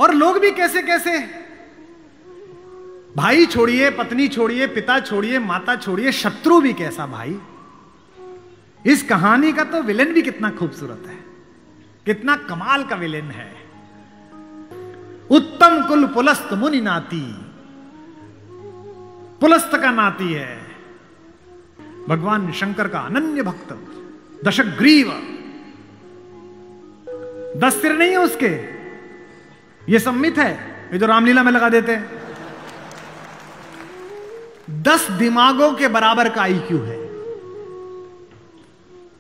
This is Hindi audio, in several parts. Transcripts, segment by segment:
और लोग भी कैसे कैसे, भाई छोड़िए, पत्नी छोड़िए, पिता छोड़िए, माता छोड़िए, शत्रु भी कैसा भाई। इस कहानी का तो विलेन भी कितना खूबसूरत है, कितना कमाल का विलेन है। उत्तम कुल पुलस्त मुनि नाती, पुलस्त का नाती है भगवान शंकर का अनन्य भक्त, दशग्रीव। 10 सिर नहीं है उसके, ये सम्मित है, ये जो रामलीला में लगा देते हैं। 10 दिमागों के बराबर का आईक्यू है।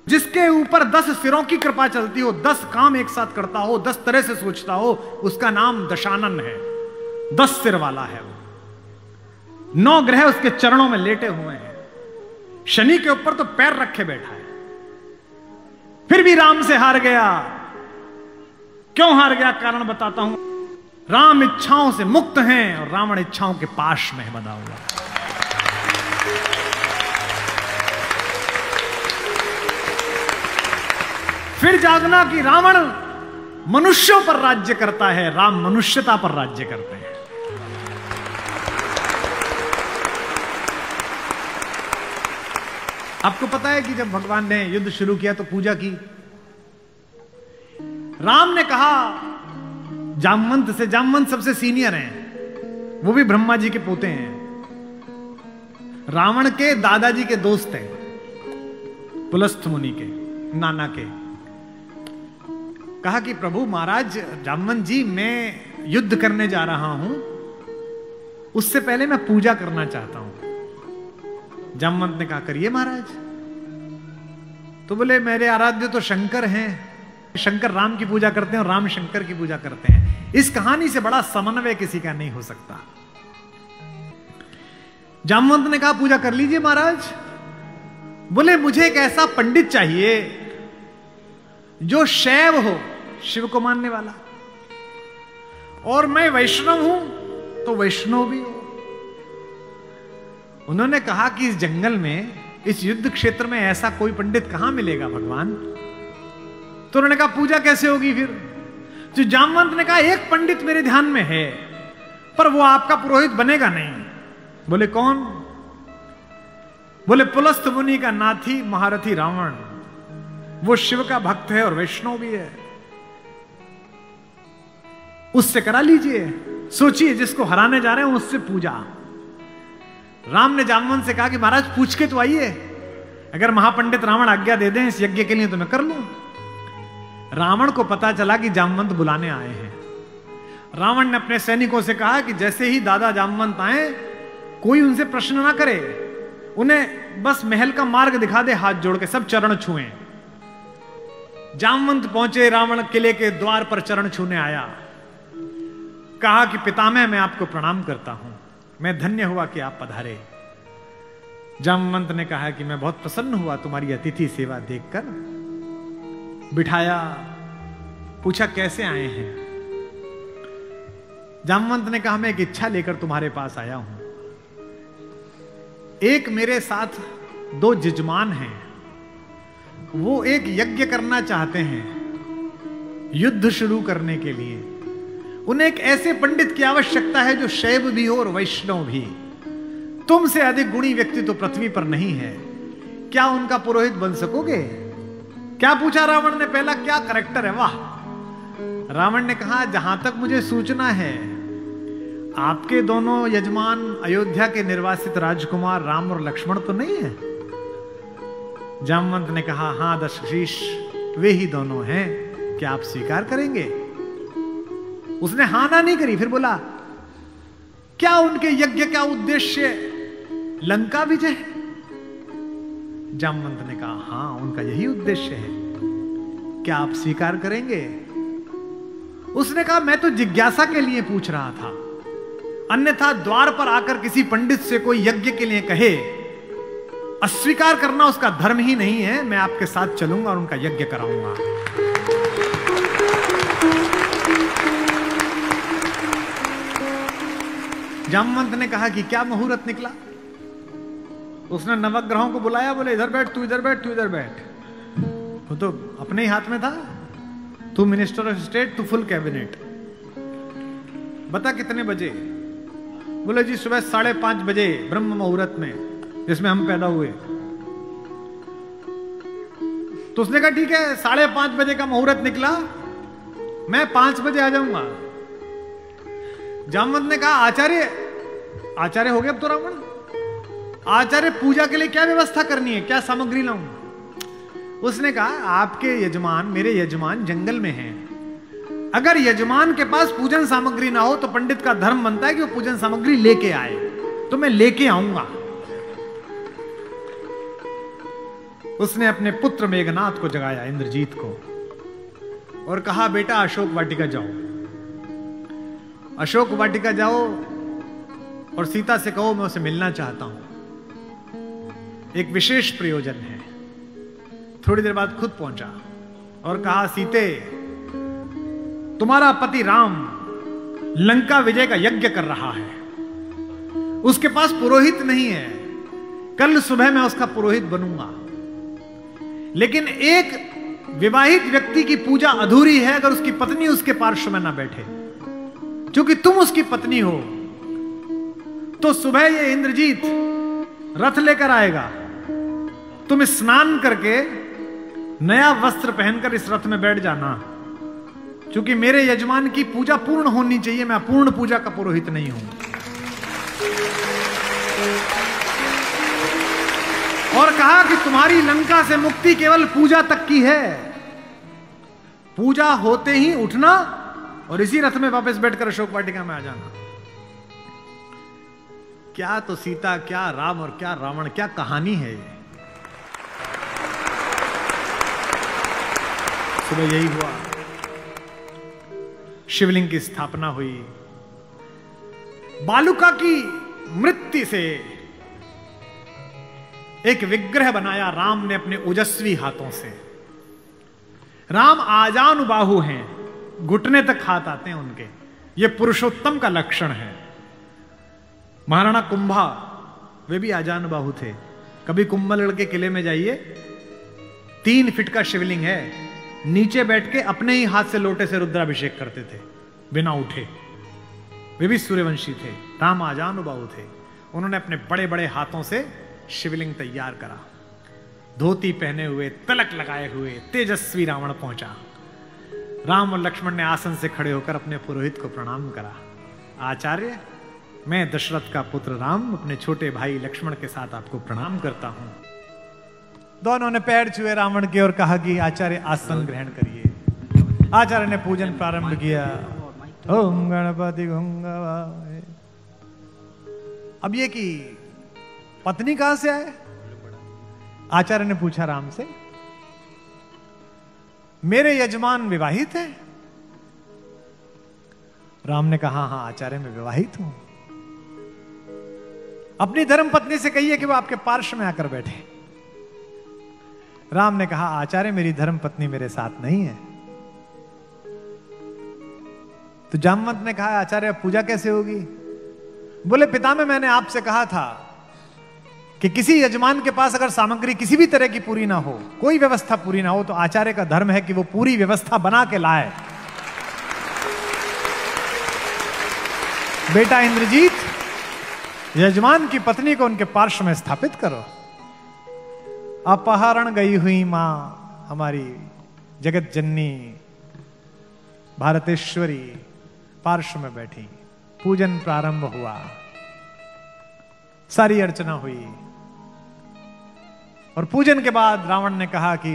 जिसके ऊपर 10 सिरों की कृपा चलती हो, 10 काम एक साथ करता हो, 10 तरह से सोचता हो, उसका नाम दशानन है। 10 सिर वाला है वो। 9 ग्रह उसके चरणों में लेटे हुए हैं। शनि के ऊपर तो पैर रखे बैठा है। फिर भी राम से हार गया। क्यों हार गया, कारण बताता हूं। राम इच्छाओं से मुक्त हैं और रावण इच्छाओं के पाश में बंधा हुआ। फिर जागना कि रावण मनुष्यों पर राज्य करता है, राम मनुष्यता पर राज्य करते हैं। आपको पता है कि जब भगवान ने युद्ध शुरू किया तो पूजा की। राम ने कहा जामवंत से, जामवंत सबसे सीनियर हैं, वो भी ब्रह्मा जी के पोते हैं, रावण के दादाजी के दोस्त हैं, पुलस्थ मुनि के नाना के। कहा कि प्रभु महाराज जामवंत जी, मैं युद्ध करने जा रहा हूं, उससे पहले मैं पूजा करना चाहता हूं। जामवंत ने कहा करिए महाराज। तो बोले मेरे आराध्य तो शंकर हैं, शंकर राम की पूजा करते हैं और राम शंकर की पूजा करते हैं। इस कहानी से बड़ा समन्वय किसी का नहीं हो सकता। जामवंत ने कहा पूजा कर लीजिए महाराज। बोले मुझे एक ऐसा पंडित चाहिए जो शैव हो, शिव को मानने वाला, और मैं वैष्णव हूं तो वैष्णव भी हो। उन्होंने कहा कि इस जंगल में, इस युद्ध क्षेत्र में ऐसा कोई पंडित कहां मिलेगा भगवान। तो उन्होंने कहा पूजा कैसे होगी फिर। जो जामवंत ने कहा एक पंडित मेरे ध्यान में है, पर वो आपका पुरोहित बनेगा नहीं। बोले कौन। बोले पुलस्थ मुनि का नाथी महारथी रावण, वो शिव का भक्त है और वैष्णव भी है, उससे करा लीजिए। सोचिए जिसको हराने जा रहे हैं उससे पूजा। राम ने जामवंत से कहा कि महाराज पूछ के तो आइए, अगर महापंडित रावण आज्ञा दे दें इस यज्ञ के लिए तो मैं कर लूं। रावण को पता चला कि जामवंत बुलाने आए हैं। रावण ने अपने सैनिकों से कहा कि जैसे ही दादा जामवंत आए, कोई उनसे प्रश्न ना करे, उन्हें बस महल का मार्ग दिखा दे, हाथ जोड़ के सब चरण छुएं। जामवंत पहुंचे, रावण किले के द्वार पर चरण छूने आया। कहा कि पितामह मैं आपको प्रणाम करता हूं, मैं धन्य हुआ कि आप पधारे। जामवंत ने कहा कि मैं बहुत प्रसन्न हुआ तुम्हारी अतिथि सेवा देखकर। बिठाया, पूछा कैसे आए हैं। जामवंत ने कहा मैं एक इच्छा लेकर तुम्हारे पास आया हूं। एक मेरे साथ 2 यजमान हैं, वो एक यज्ञ करना चाहते हैं युद्ध शुरू करने के लिए। उन्हें एक ऐसे पंडित की आवश्यकता है जो शैव भी हो और वैष्णव भी। तुमसे अधिक गुणी व्यक्ति तो पृथ्वी पर नहीं है, क्या उनका पुरोहित बन सकोगे। क्या पूछा रावण ने पहला, क्या करेक्टर है, वाह। रावण ने कहा जहां तक मुझे सूचना है आपके दोनों यजमान अयोध्या के निर्वासित राजकुमार राम और लक्ष्मण तो नहीं है। जामवंत ने कहा हां दशशीष, वे ही दोनों हैं, क्या आप स्वीकार करेंगे। उसने हां ना नहीं करी, फिर बोला क्या उनके यज्ञ का उद्देश्य लंका विजय। जामवंत ने कहा हां उनका यही उद्देश्य है, क्या आप स्वीकार करेंगे। उसने कहा मैं तो जिज्ञासा के लिए पूछ रहा था, अन्यथा द्वार पर आकर किसी पंडित से कोई यज्ञ के लिए कहे, अस्वीकार करना उसका धर्म ही नहीं है। मैं आपके साथ चलूंगा और उनका यज्ञ कराऊंगा। जामवंत ने कहा कि क्या मुहूर्त निकला। उसने नवग्रहों को बुलाया, बोले इधर बैठ, तू इधर बैठ, तू इधर बैठ। वो तो अपने ही हाथ में था, तू मिनिस्टर ऑफ स्टेट, तू फुल कैबिनेट। बता कितने बजे? बोले जी सुबह 5:30 बजे ब्रह्म मुहूर्त में, जिसमें हम पैदा हुए। तो उसने कहा ठीक है, 5:30 बजे का मुहूर्त निकला, मैं 5 बजे आ जाऊंगा। जामवंत ने कहा आचार्य हो गया अब तो रावण, आचार्य पूजा के लिए क्या व्यवस्था करनी है, क्या सामग्री लाऊं? उसने कहा आपके यजमान, मेरे यजमान जंगल में हैं, अगर यजमान के पास पूजन सामग्री ना हो तो पंडित का धर्म बनता है कि वो पूजन सामग्री लेके आए, तो मैं लेके आऊंगा। उसने अपने पुत्र मेघनाथ को जगाया, इंद्रजीत को, और कहा बेटा अशोक वाटिका जाओ, अशोक वाटिका जाओ और सीता से कहो मैं उसे मिलना चाहता हूं, एक विशेष प्रयोजन है। थोड़ी देर बाद खुद पहुंचा और कहा सीते, तुम्हारा पति राम लंका विजय का यज्ञ कर रहा है, उसके पास पुरोहित नहीं है, कल सुबह मैं उसका पुरोहित बनूंगा, लेकिन एक विवाहित व्यक्ति की पूजा अधूरी है अगर उसकी पत्नी उसके पार्श्व में ना बैठे। क्योंकि तुम उसकी पत्नी हो, तो सुबह ये इंद्रजीत रथ लेकर आएगा, तुम स्नान करके नया वस्त्र पहनकर इस रथ में बैठ जाना, क्योंकि मेरे यजमान की पूजा पूर्ण होनी चाहिए, मैं अपूर्ण पूजा का पुरोहित नहीं हूं। और कहा कि तुम्हारी लंका से मुक्ति केवल पूजा तक की है, पूजा होते ही उठना और इसी रथ में वापस बैठकर अशोक वाटिका में आ जाना। क्या तो सीता, क्या राम और क्या रावण, क्या कहानी है ये। सुबह यही हुआ, शिवलिंग की स्थापना हुई, बालुका की मृत्यु से एक विग्रह बनाया राम ने अपने ओजस्वी हाथों से। राम आजानुबाहु हैं, घुटने तक हाथ आते हैं उनके, ये पुरुषोत्तम का लक्षण है। महाराणा कुंभा वे भी आजानुबाहु थे। कभी कुंभलगढ़ के किले में जाइए, 3 फीट का शिवलिंग है, नीचे बैठ के अपने ही हाथ से लोटे से रुद्राभिषेक करते थे बिना उठे। वे भी सूर्यवंशी थे। राम आजानुबाहु थे, उन्होंने अपने बड़े बड़े हाथों से शिवलिंग तैयार करा। धोती पहने हुए, तिलक लगाए हुए तेजस्वी रावण पहुंचा। राम और लक्ष्मण ने आसन से खड़े होकर अपने पुरोहित को प्रणाम करा। आचार्य, मैं दशरथ का पुत्र राम अपने छोटे भाई लक्ष्मण के साथ आपको प्रणाम करता हूं। दोनों ने पैर छुए रावण के और कहा कि आचार्य आसन ग्रहण करिए। आचार्य ने पूजन प्रारंभ किया। ओम गणपति गंगावाय। अब ये कि पत्नी कहां से आए? आचार्य ने पूछा राम से। मेरे यजमान विवाहित है? राम ने कहा हाँ आचार्य मैं विवाहित हूं। अपनी धर्म पत्नी से कहिए कि वो आपके पार्श्व में आकर बैठे। राम ने कहा आचार्य मेरी धर्म पत्नी मेरे साथ नहीं है। तो जामवंत ने कहा आचार्य अब पूजा कैसे होगी? बोले पितामह मैंने आपसे कहा था कि किसी यजमान के पास अगर सामग्री किसी भी तरह की पूरी ना हो, कोई व्यवस्था पूरी ना हो, तो आचार्य का धर्म है कि वो पूरी व्यवस्था बना के लाए। बेटा इंद्रजीत, यजमान की पत्नी को उनके पार्श्व में स्थापित करो। अपहरण गई हुई मां हमारी जगत जननी भारतेश्वरी पार्श्व में बैठी। पूजन प्रारंभ हुआ, सारी अर्चना हुई और पूजन के बाद रावण ने कहा कि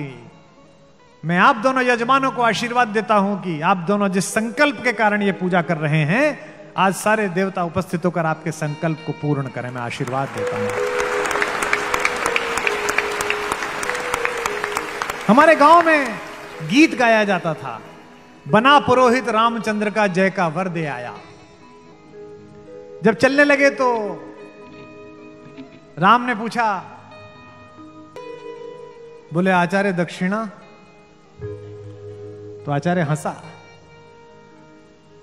मैं आप दोनों यजमानों को आशीर्वाद देता हूं कि आप दोनों जिस संकल्प के कारण ये पूजा कर रहे हैं, आज सारे देवता उपस्थित होकर आपके संकल्प को पूर्ण करें। मैं आशीर्वाद देता हूं। हमारे गांव में गीत गाया जाता था, बना पुरोहित रामचंद्र का जय का वर दे आया। जब चलने लगे तो राम ने पूछा, बोले आचार्य दक्षिणा? तो आचार्य हंसा।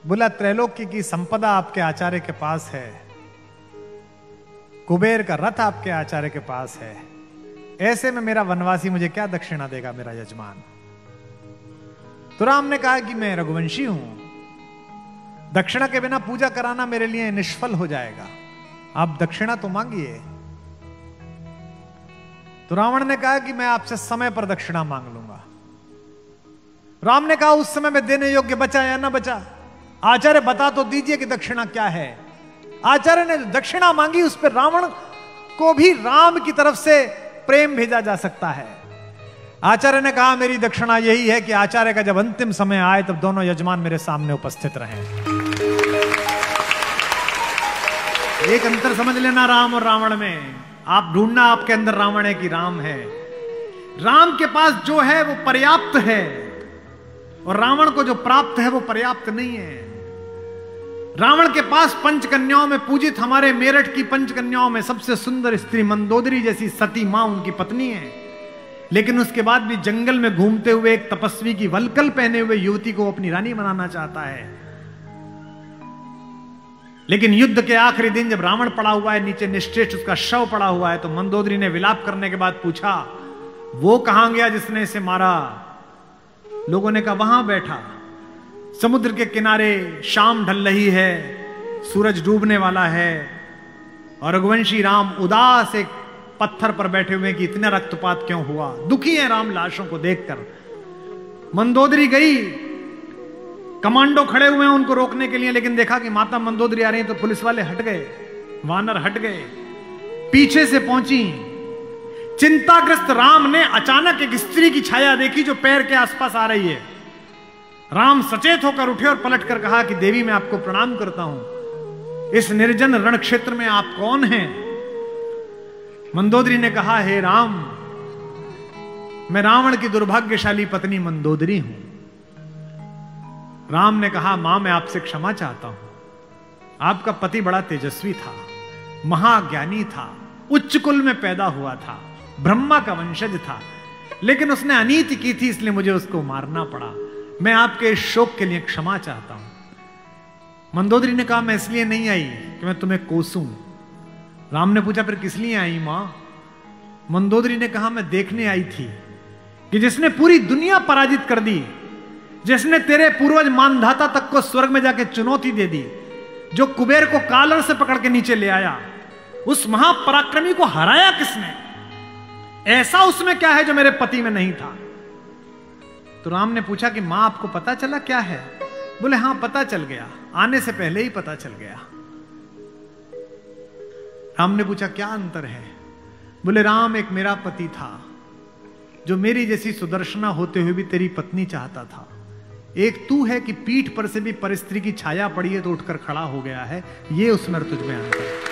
बोला त्रैलोक्य की संपदा आपके आचार्य के पास है, कुबेर का रथ आपके आचार्य के पास है, ऐसे में मेरा वनवासी मुझे क्या दक्षिणा देगा मेरा यजमान? तो राम ने कहा कि मैं रघुवंशी हूं, दक्षिणा के बिना पूजा कराना मेरे लिए निष्फल हो जाएगा, आप दक्षिणा तो मांगिए। तो रावण ने कहा कि मैं आपसे समय पर दक्षिणा मांग लूंगा। राम ने कहा उस समय में देने योग्य बचा या ना बचा? आचार्य बता तो दीजिए कि दक्षिणा क्या है। आचार्य ने जो दक्षिणा मांगी उस पर रावण को भी राम की तरफ से प्रेम भेजा जा सकता है। आचार्य ने कहा मेरी दक्षिणा यही है कि आचार्य का जब अंतिम समय आए तब दोनों यजमान मेरे सामने उपस्थित रहें। एक अंतर समझ लेना राम और रावण में, आप ढूंढना आपके अंदर रावण है कि राम है। राम के पास जो है वो पर्याप्त है और रावण को जो प्राप्त है वो पर्याप्त नहीं है। रावण के पास पंचकन्याओं में पूजित हमारे मेरठ की पंचकन्याओं में सबसे सुंदर स्त्री मंदोदरी जैसी सती मां उनकी पत्नी है, लेकिन उसके बाद भी जंगल में घूमते हुए एक तपस्वी की वलकल पहने हुए युवती को अपनी रानी बनाना चाहता है। लेकिन युद्ध के आखिरी दिन जब रावण पड़ा हुआ है नीचे, निश्चेष्ट उसका शव पड़ा हुआ है, तो मंदोदरी ने विलाप करने के बाद पूछा वो कहां गया जिसने इसे मारा? लोगों ने कहा वहां बैठा समुद्र के किनारे, शाम ढल रही है, सूरज डूबने वाला है और रघुवंशी राम उदास एक पत्थर पर बैठे हुए कि इतना रक्तपात क्यों हुआ, दुखी है राम लाशों को देखकर। मंदोदरी गई, कमांडो खड़े हुए हैं उनको रोकने के लिए, लेकिन देखा कि माता मंदोदरी आ रही है तो पुलिस वाले हट गए, वानर हट गए, पीछे से पहुंची। चिंताग्रस्त राम ने अचानक एक स्त्री की छाया देखी जो पैर के आसपास आ रही है। राम सचेत होकर उठे और पलटकर कहा कि देवी मैं आपको प्रणाम करता हूं, इस निर्जन रण क्षेत्र में आप कौन हैं? मंदोदरी ने कहा हे राम, मैं रावण की दुर्भाग्यशाली पत्नी मंदोदरी हूं। राम ने कहा मां मैं आपसे क्षमा चाहता हूं, आपका पति बड़ा तेजस्वी था, महाज्ञानी था, उच्च कुल में पैदा हुआ था, ब्रह्मा का वंशज था, लेकिन उसने अनीति की थी इसलिए मुझे उसको मारना पड़ा। मैं आपके इस शोक के लिए क्षमा चाहता हूं। मंदोदरी ने कहा मैं इसलिए नहीं आई कि मैं तुम्हें कोसूं। राम ने पूछा फिर किस लिए आई मां? मंदोदरी ने कहा मैं देखने आई थी कि जिसने पूरी दुनिया पराजित कर दी, जिसने तेरे पूर्वज मानधाता तक को स्वर्ग में जाके चुनौती दे दी, जो कुबेर को कालर से पकड़ के नीचे ले आया, उस महापराक्रमी को हराया किसने? ऐसा उसमें क्या है जो मेरे पति में नहीं था? तो राम ने पूछा कि मां आपको पता चला क्या है? बोले हां पता चल गया, आने से पहले ही पता चल गया। राम ने पूछा क्या अंतर है? बोले राम एक मेरा पति था जो मेरी जैसी सुदर्शना होते हुए भी तेरी पत्नी चाहता था, एक तू है कि पीठ पर से भी परस्त्री की छाया पड़ी है तो उठकर खड़ा हो गया है, ये उसमें तुझ में अंतर है।